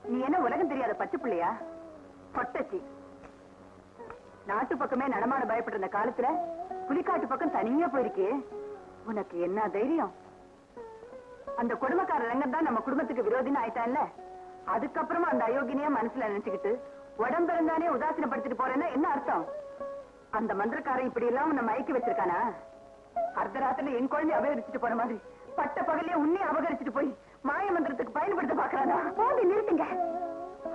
நீ என்ன உலகம் தெரியாத பச்சை பிள்ளையா? பொட்டச்சி. நாட்டு பக்கமே நடமாட பயப்பட்ட காலத்துல புலிக்காட்டு பக்கம் தனியா போயிருக்கே, உனக்கு என்ன தைரியம்? அந்த குடும்பக்கார ரங்கன் தான் நம்ம குடும்பத்துக்கு விரோதின்னு ஆயிட்டான்ல, அதுக்கப்புறமா அந்த அயோக்கினியா மனசுல நினைச்சுக்கிட்டு உடம்பு இருந்தானே உதாசீனப்படுத்திட்டு போறேன்னா என்ன அர்த்தம்? அந்த மந்திரக்காரன் இப்படி எல்லாம் உன்னை மயக்கி வச்சிருக்கானா? அர்த்தராத்திரில என் குழந்தை அபகரிச்சுட்டு போன மாதிரி பட்ட பகலையே உன்னை அபகரிச்சுட்டு போய் மாய மந்திரத்துக்கு பயன்படுத்த பாக்குறானா? போது நிறுத்துங்க.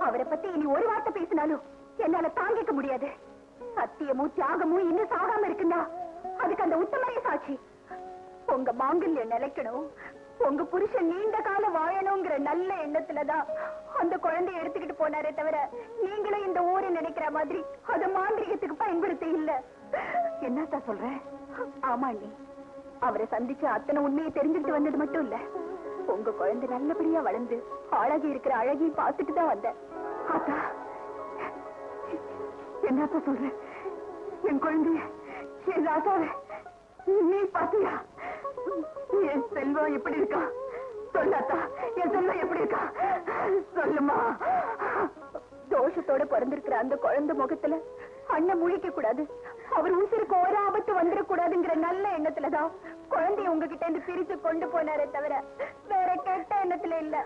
அவரை பத்தி இனி ஒரு வார்த்தை பேசினாலும் என்னால தாங்கிக்க முடியாது. சத்தியமும் தியாகமும் இன்னும் சாகாம இருக்குன்னா அதுக்கு அந்த உத்தமரே சாட்சி. உங்க மாங்கல்யம் நிலைக்கணும், உங்க புருஷன் நீண்ட காலம் வாழணுங்கிற நல்ல எண்ணத்துலதான் அந்த குழந்தைய எடுத்துக்கிட்டு போனாரே தவிர நீங்களும் இந்த ஊரை நினைக்கிற மாதிரி அத மாந்திரிகத்துக்கு பயன்படுத்த இல்ல. என்னத்தா சொல்ற? ஆமா அண்ணி, அவரை சந்திச்சு அத்தனை உண்மையை தெரிஞ்சுட்டு வந்தது மட்டும் இல்ல, உங்க குழந்தை நல்லபடியா வளர்ந்து அழகி இருக்கிற அழகியும் பார்த்துட்டு தான் வந்தேன். என்னத்த சொல்ற? என் குழந்தைய, என் ராசாவை நீ பாத்தியா? என் செல்வம் எப்படி இருக்கா? சொல்லாத்தா, என் செல்வம் எப்படி இருக்கா? சொல்லுமா. தோஷத்தோட பிறந்திருக்கிற அந்த குழந்தை முகத்துல அண்ணன் முழிக்க கூடாது, அவர் உசிருக்கு ஒரு ஆபத்து வந்துடக்கூடாதுங்கிற நல்ல எண்ணத்துலதான் குழந்தைய உங்ககிட்ட இருந்து பிரிச்சு கொண்டு போனாரே தவிர வேற கெட்ட எண்ணத்துல இல்ல.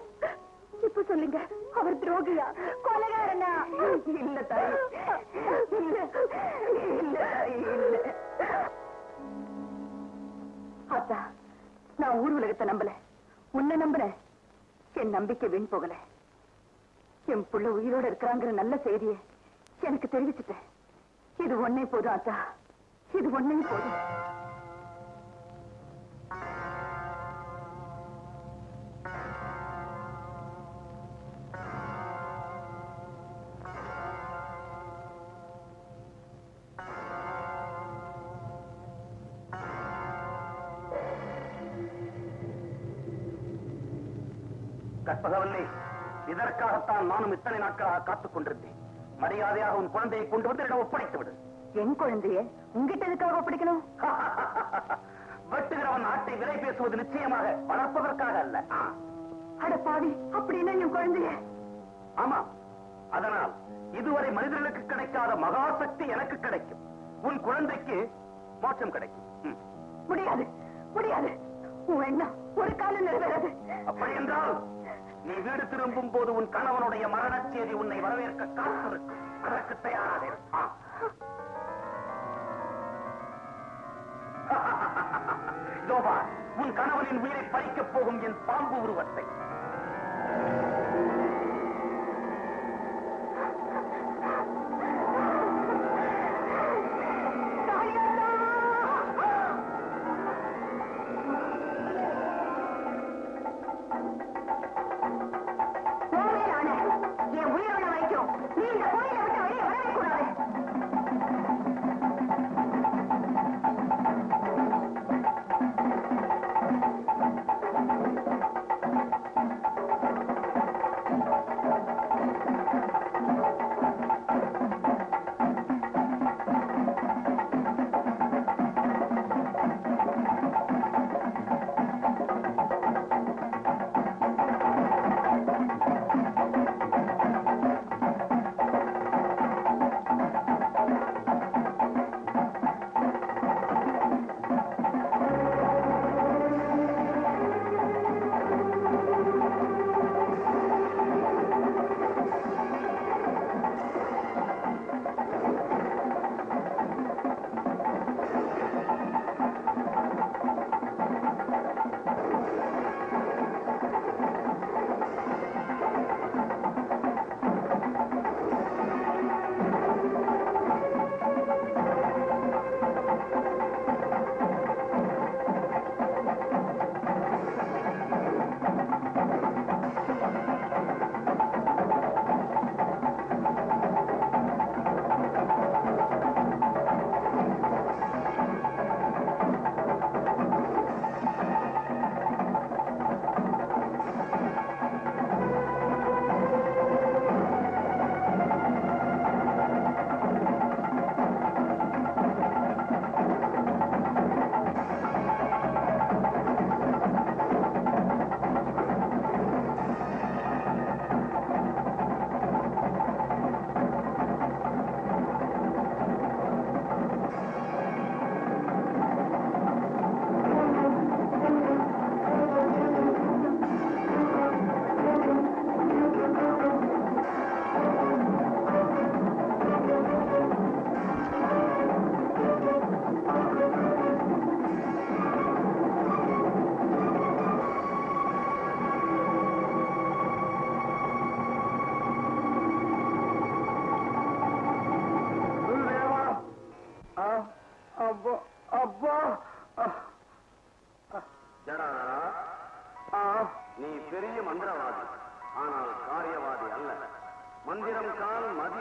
இப்ப சொல்லுங்க, அவர் துரோகியா கொலைகாரனா? இல்ல தாய், இல்ல இல்ல இல்ல. அத்தா, நான் ஊர் உலகத்தை நம்பல, உன்னை நம்புறேன். என் நம்பிக்கை வீண் போகல. என் புள்ள உயிரோட இருக்கிறாங்கிற நல்ல செய்தியை எனக்கு தெரிவிச்சுட்டேன். இது ஒன்னே போதும் அத்தா, இது ஒன்னே போதும். கற்பகவல்லி, இதற்காகத்தான் நானும் இத்தனை நாட்களாக காத்துக் கொண்டிருந்தேன். மரியாதையாக உன் குழந்தையை கொண்டு வந்து இடம் ஒப்படைத்து விடு. என் குழந்தைய உங்ககிட்ட எதுக்காக ஒப்படைக்கணும்? வெட்டுகிறவன் நாட்டை விலை பேசுவது நிச்சயமாக வளர்ப்பதற்காக அல்ல. அட பாவி, அப்படின்னா என் குழந்தைய? ஆமா, அதனால் இதுவரை மனிதர்களுக்கு கிடைக்காத மகாசக்தி எனக்கு கிடைக்கும். உன் குழந்தைக்கு மோட்சம் கிடைக்கும். முடியாது, முடியாது. உன் எண்ணம் ஒரு காலம் நிறைவேறாது. அப்படி என்றால் நீ வீடு திரும்பும் போது உன் கணவனுடைய மரணச் செய்தி உன்னை வரவேற்க காத்திருக்கும். அதற்கு தயாராக இருப்பான். உன் கணவனின் உயிரை பறிக்கப் போகும் என் பாம்பு உருவத்தை.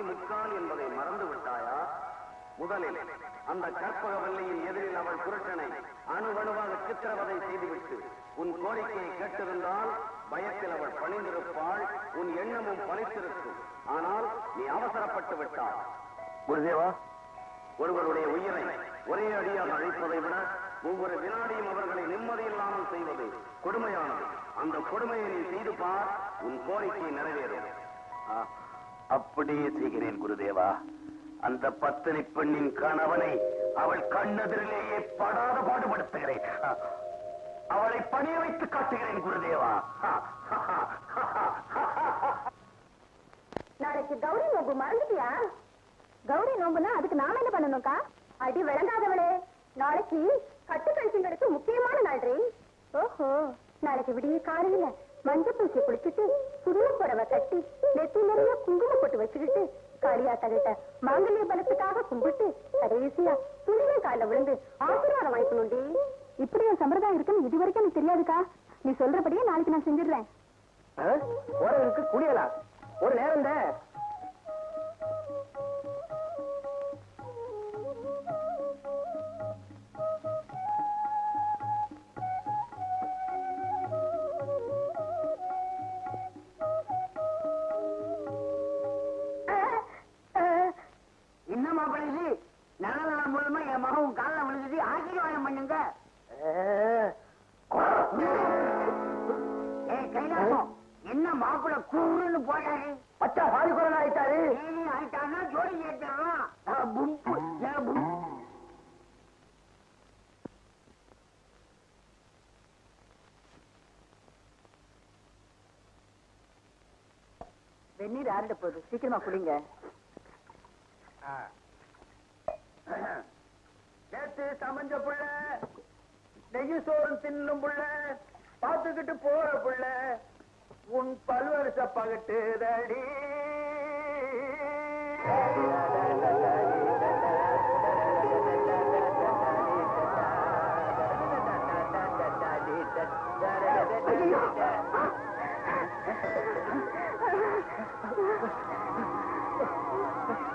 முக்கால் என்பதை மறந்து விட்டாயா? முதலில் அந்த கற்பகவல்லியின் எதிரில் அவள் புருஷனை அணுவணுவாக சித்திரவதை செய்துவிட்டு உன் கோரிக்கையை கேட்டிருந்தால் பயத்தில் அவள் பணிந்திருப்பாள், உன் எண்ணமும் பலித்திருக்கும். ஆனால் நீ அவசரப்பட்டு விட்டாள். குருதேவா, ஒருவருடைய உயிரை ஒரே அடியாக அழிப்பதை விட ஒவ்வொரு வினாடியும் அவர்களை நிம்மதியில்லாமல் செய்வது கொடுமையானது. அந்த கொடுமையை நீ செய்து பார், உன் கோரிக்கை நிறைவேறும். அப்படியே செய்கிறேன் குருதேவா. அந்த பத்தினி பெண்ணின் கணவனை அவள் கண்ணெதிரிலேயே படாத பாடுபடுத்துகிறேன். அவளை பணிய வைத்து காட்டுகிறேன் குருதேவா. நாளைக்கு கௌரி நோம்பு மறந்துட்டியா? கௌரி நோம்புனா அதுக்கு நாம என்ன பண்ணணும்க்கா? அடி விளங்காதவளே, நாளைக்கு கட்டு கழிச்சுங்களுக்கு முக்கியமான நாள். ஓஹோ, நாளைக்கு விடிய காலையில மஞ்சள் பூசி குளிச்சுட்டு புதிய புடவை கட்டி நெத்தி நிறைய குங்குமம் போட்டு வச்சுக்கிட்டு காளியாத்தகிட்ட மாங்கல்ய பலத்துக்காக கும்பிட்டு கடைசியா துணியை கால விழுந்து ஆசீர்வாதம் வாங்கிக்கணும்டி. இப்படி ஒரு சம்பிரதாயம் இருக்குன்னு இது வரைக்கும் எனக்கு தெரியாதுக்கா. நீ சொல்றபடியே நாளைக்கு நான் செஞ்சிடுறேன். போறதுக்கு குடியலா ஒரு நேரம் இன்னும் மாப்பிள்ளை நல்ல நாள் மூலமா என் மகன் காலில் விழுந்துட்டு ஆசீர்வாதம் பண்ணுங்க. கைலாசம் என்ன மாப்பிள்ள கூறுன்னு போட்டாரு? பச்சா பாதி குரல் ஆயிட்டாரு. ஆயிட்டான்னா ஜோடி கேட்டான். வெந்நீர் ஆறிட போகுது, சீக்கிரமா குடிங்க. நேத்து சமஞ்ச புள்ள, நெய்யு சோறு தின்னும் புள்ள, பார்த்துக்கிட்டு போற புள்ள, உன் பல்வரிச பகட்டு தடி.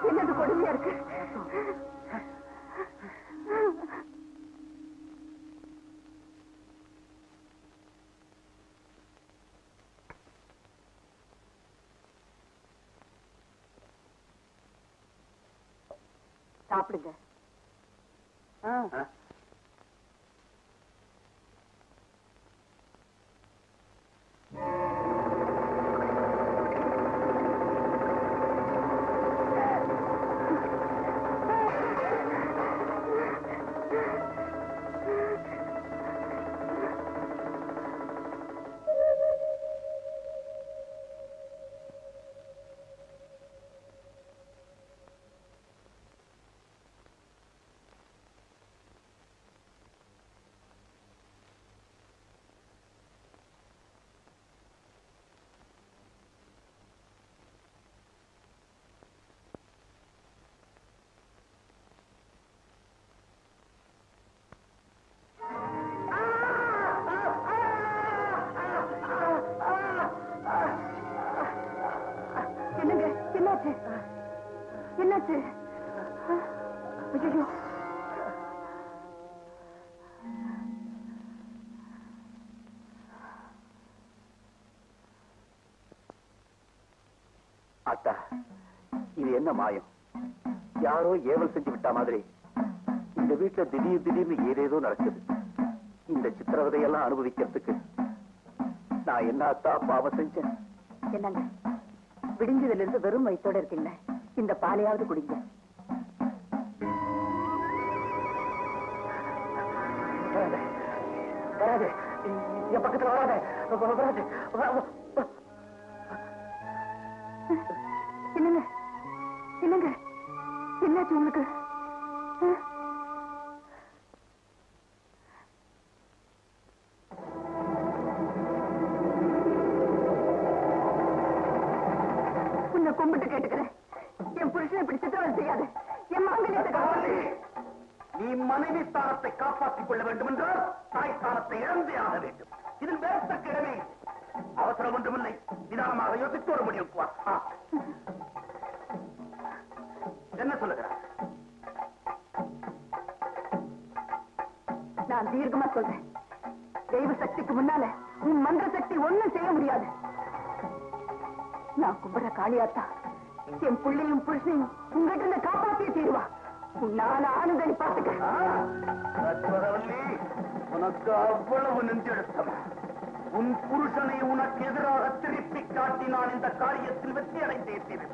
என்னது கொடுமையா இருக்கு? சாப்பிடுங்க. என்னாச்சு? ஐயோ, அத்தா, இது என்ன மாயம்? யாரோ ஏவல் செஞ்சு விட்ட மாதிரி இந்த வீட்டுல திடீர்னு ஏதேதோ நடக்குது. இந்த சித்திரவதையெல்லாம் அனுபவிக்கிறதுக்கு நான் என்ன அத்தா பாவம் செஞ்சேன்? என்னங்க விடிஞ்சதுல இருந்து வெறும் வயிற்றோட இருக்கீங்க, இந்த பாலையாவது குடிங்க. வராது, என் பக்கத்துல வராது, வராது. என்னங்க என்னங்க என்னாச்சு உங்களுக்கு? உன்னை கும்பிட்டு கேட்டுக்கிறேன், என் புருஷனை இப்படி சித்திரவதை செய்யாது. என் மாங்கல்யத்தை காப்பாத்து. நீ மனைவி ஸ்தானத்தை காப்பாற்றிக் கொள்ள வேண்டும் என்றால் தாய் ஸ்தானத்தை இழந்தே ஆக வேண்டும். இதில் வேறத்தக்க இடமே இல்லை. அவசரம் ஒன்றுமில்லை, நிதானமாக யோசித்து ஒரு முடிவுக்கு வா. சொல்றேன். தெய்வ சக்திக்கு முன்னால உன் மந்திர சக்தி ஒண்ணும் செய்ய முடியாது. நான் கும்பிடுற காளியாத்தா என் பிள்ளையும் புருஷனையும் உங்ககிட்ட இருந்து காப்பாற்றியே தீருவா. உன்னால ஆனந்தனி பார்த்துக்க. உனக்கு அவ்வளவு நெஞ்செழுத்தம். உன் புருஷனை உனக்கு எதிராக திருப்பி காட்டி நான் இந்த காரியத்தில் வெற்றி அடைந்தேன்.